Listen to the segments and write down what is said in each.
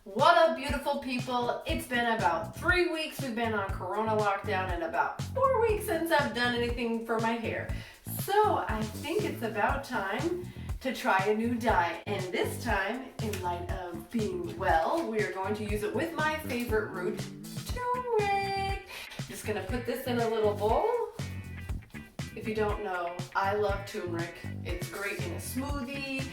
What up, beautiful people? It's been about 3 weeks we've been on Corona lockdown and about 4 weeks since I've done anything for my hair. So I think it's about time to try a new dye. And this time, in light of being well, we are going to use it with my favorite root, turmeric. Just gonna put this in a little bowl. If you don't know, I love turmeric. It's great in a smoothie.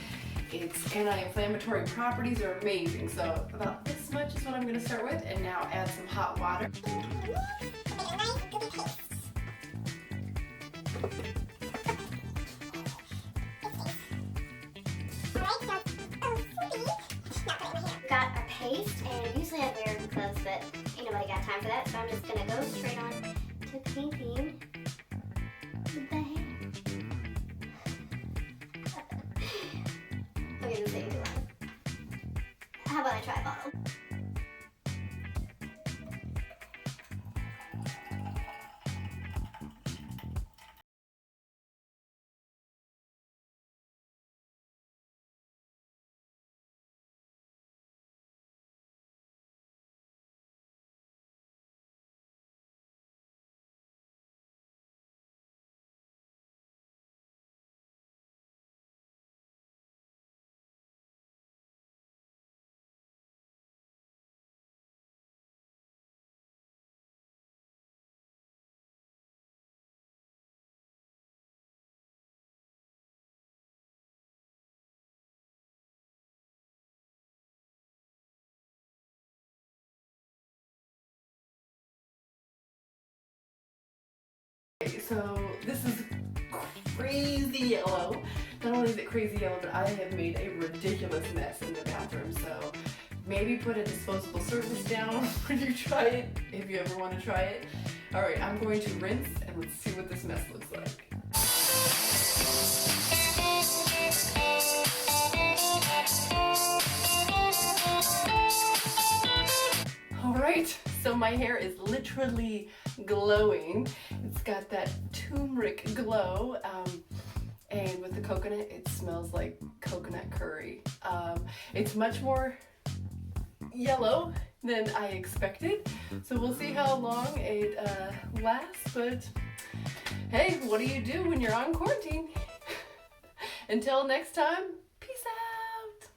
Its anti-inflammatory properties are amazing. So about this much is what I'm going to start with, and now add some hot water. Got our paste, and usually I wear clothes, but ain't nobody got time for that, so I'm just gonna go straight on to painting the hair. Okay, this is taking too long. How about I try a bottle? So this is crazy yellow. Not only is it crazy yellow, but I have made a ridiculous mess in the bathroom. So maybe put a disposable surface down when you try it, if you ever want to try it. All right, I'm going to rinse and let's see what this mess looks like. Alright, so my hair is literally glowing. It's got that turmeric glow, and with the coconut, it smells like coconut curry. It's much more yellow than I expected, so we'll see how long it lasts, but hey, what do you do when you're on quarantine? Until next time,